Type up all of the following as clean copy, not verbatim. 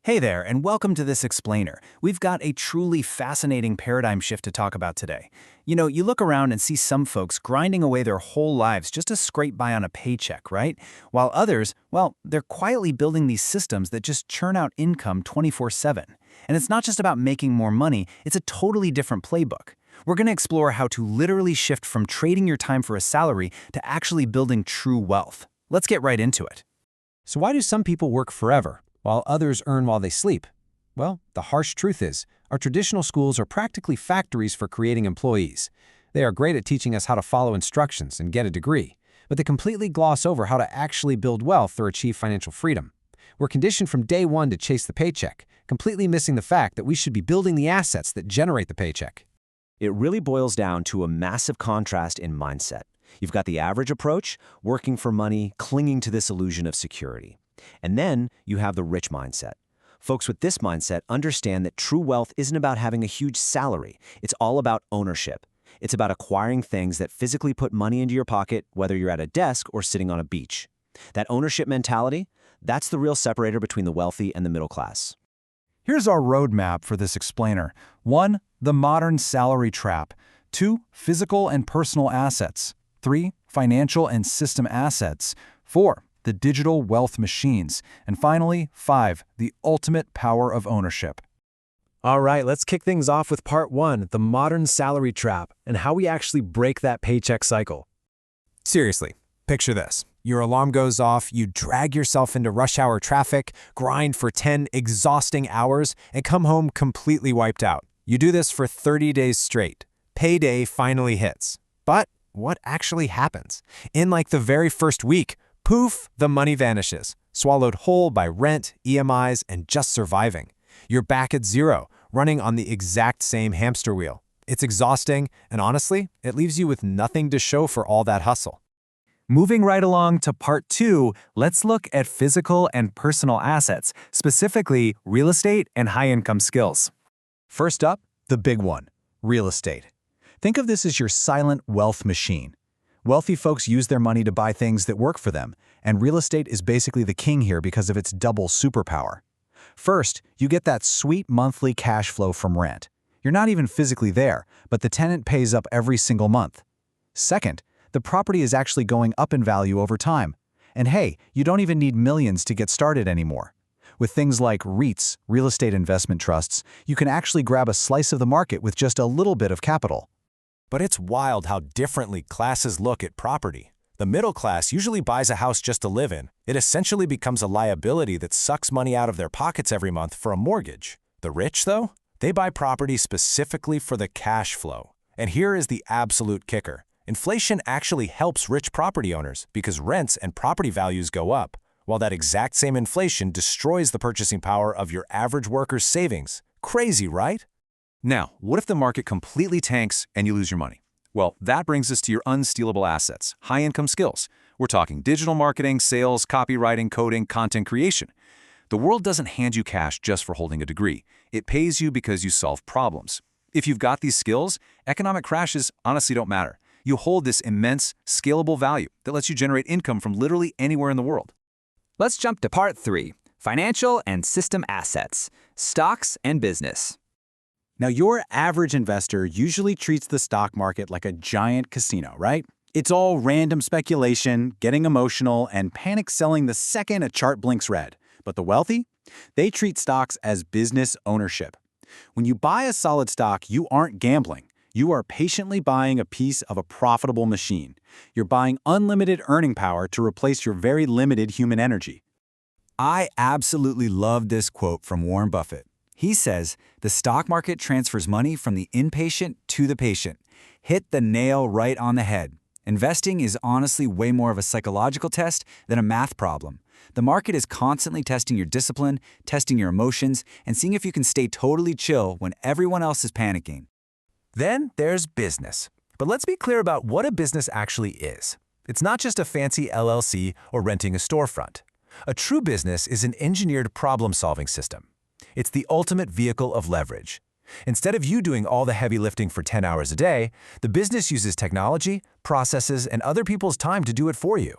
Hey there, and welcome to this explainer. We've got a truly fascinating paradigm shift to talk about today. You look around and see some folks grinding away their whole lives just to scrape by on a paycheck, right? While others, well, they're quietly building these systems that just churn out income 24/7. And it's not just about making more money, it's a totally different playbook. We're going to explore how to literally shift from trading your time for a salary to actually building true wealth. Let's get right into it. So why do some people work forever, while others earn while they sleep? Well, the harsh truth is, our traditional schools are practically factories for creating employees. They are great at teaching us how to follow instructions and get a degree, but they completely gloss over how to actually build wealth or achieve financial freedom. We're conditioned from day one to chase the paycheck, completely missing the fact that we should be building the assets that generate the paycheck. It really boils down to a massive contrast in mindset. You've got the average approach, working for money, clinging to this illusion of security. And then you have the rich mindset. Folks with this mindset understand that true wealth isn't about having a huge salary. It's all about ownership. It's about acquiring things that physically put money into your pocket, whether you're at a desk or sitting on a beach. That ownership mentality, that's the real separator between the wealthy and the middle class. Here's our roadmap for this explainer. 1. The modern salary trap. 2. Physical and personal assets. 3. Financial and system assets. 4. The digital wealth machines. And finally, 5. The ultimate power of ownership. All right, let's kick things off with part 1, the modern salary trap, and how we actually break that paycheck cycle. Seriously, picture this. Your alarm goes off, you drag yourself into rush hour traffic, grind for 10 exhausting hours, and come home completely wiped out. You do this for 30 days straight. Payday finally hits. But what actually happens? In like the very first week, poof, the money vanishes, swallowed whole by rent, EMIs, and just surviving. You're back at zero, running on the exact same hamster wheel. It's exhausting, and honestly, it leaves you with nothing to show for all that hustle. Moving right along to part 2, let's look at physical and personal assets, specifically real estate and high-income skills. First up, the big one, real estate. Think of this as your silent wealth machine. Wealthy folks use their money to buy things that work for them, and real estate is basically the king here because of its double superpower. First, you get that sweet monthly cash flow from rent. You're not even physically there, but the tenant pays up every single month. Second, the property is actually going up in value over time. And hey, you don't even need millions to get started anymore. With things like REITs, real estate investment trusts, you can actually grab a slice of the market with just a little bit of capital. But it's wild how differently classes look at property. The middle class usually buys a house just to live in. It essentially becomes a liability that sucks money out of their pockets every month for a mortgage. The rich, though, they buy property specifically for the cash flow. And here is the absolute kicker. Inflation actually helps rich property owners because rents and property values go up, while that exact same inflation destroys the purchasing power of your average worker's savings. Crazy, right? Now, what if the market completely tanks and you lose your money? Well, that brings us to your unstealable assets, high-income skills. We're talking digital marketing, sales, copywriting, coding, content creation. The world doesn't hand you cash just for holding a degree. It pays you because you solve problems. If you've got these skills, economic crashes honestly don't matter. You hold this immense, scalable value that lets you generate income from literally anywhere in the world. Let's jump to part 3, financial and system assets, stocks and business. Now, your average investor usually treats the stock market like a giant casino, right? It's all random speculation, getting emotional, and panic selling the second a chart blinks red. But the wealthy? They treat stocks as business ownership. When you buy a solid stock, you aren't gambling. You are patiently buying a piece of a profitable machine. You're buying unlimited earning power to replace your very limited human energy. I absolutely love this quote from Warren Buffett. He says, "The stock market transfers money from the impatient to the patient." Hit the nail right on the head. Investing is honestly way more of a psychological test than a math problem. The market is constantly testing your discipline, testing your emotions, and seeing if you can stay totally chill when everyone else is panicking. Then there's business. But let's be clear about what a business actually is. It's not just a fancy LLC or renting a storefront. A true business is an engineered problem-solving system. It's the ultimate vehicle of leverage. Instead of you doing all the heavy lifting for 10 hours a day, the business uses technology, processes, and other people's time to do it for you.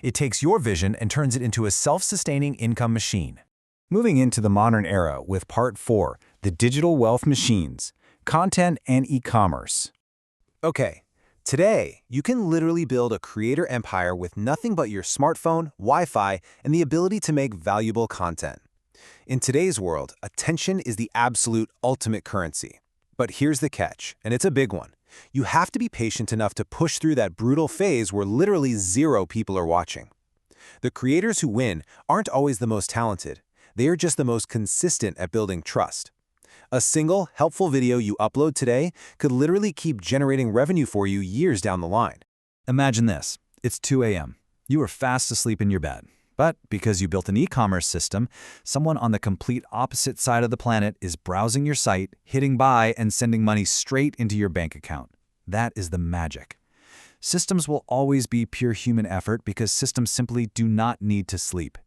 It takes your vision and turns it into a self-sustaining income machine. Moving into the modern era with Part 4, the digital wealth machines, content and e-commerce. Okay, today you can literally build a creator empire with nothing but your smartphone, Wi-Fi, and the ability to make valuable content. In today's world, attention is the absolute ultimate currency. But here's the catch, and it's a big one. You have to be patient enough to push through that brutal phase where literally 0 people are watching. The creators who win aren't always the most talented. They are just the most consistent at building trust. A single, helpful video you upload today could literally keep generating revenue for you years down the line. Imagine this. It's 2 a.m. You are fast asleep in your bed. But because you built an e-commerce system, someone on the complete opposite side of the planet is browsing your site, hitting buy, and sending money straight into your bank account. That is the magic. Systems will always be pure human effort because systems simply do not need to sleep.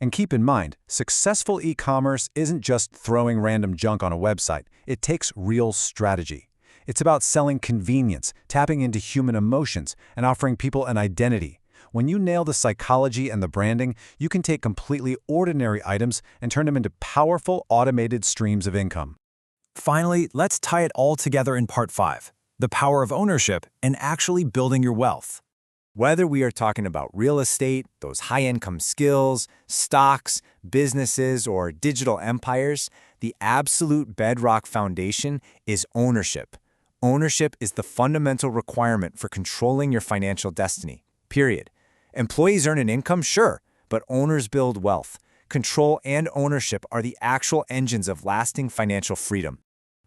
And keep in mind, successful e-commerce isn't just throwing random junk on a website. It takes real strategy. It's about selling convenience, tapping into human emotions, and offering people an identity. When you nail the psychology and the branding, you can take completely ordinary items and turn them into powerful, automated streams of income. Finally, let's tie it all together in Part 5, the power of ownership and actually building your wealth. Whether we are talking about real estate, those high-income skills, stocks, businesses, or digital empires, the absolute bedrock foundation is ownership. Ownership is the fundamental requirement for controlling your financial destiny, period. Employees earn an income, sure, but owners build wealth. Control and ownership are the actual engines of lasting financial freedom.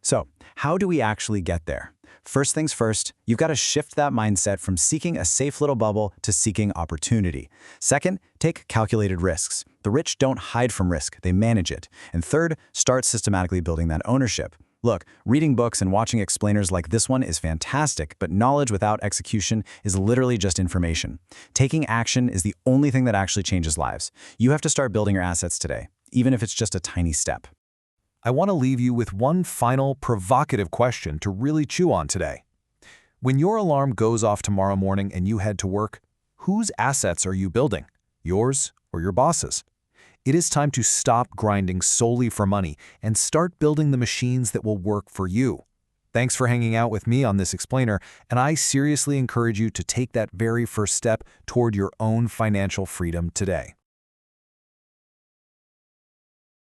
So, how do we actually get there? First things first, you've got to shift that mindset from seeking a safe little bubble to seeking opportunity. Second, take calculated risks. The rich don't hide from risk, they manage it. And third, start systematically building that ownership. Look, reading books and watching explainers like this one is fantastic, but knowledge without execution is literally just information. Taking action is the only thing that actually changes lives. You have to start building your assets today, even if it's just a tiny step. I want to leave you with one final provocative question to really chew on today. When your alarm goes off tomorrow morning and you head to work, whose assets are you building? Yours or your boss's? It is time to stop grinding solely for money and start building the machines that will work for you. Thanks for hanging out with me on this explainer, and I seriously encourage you to take that very first step toward your own financial freedom today.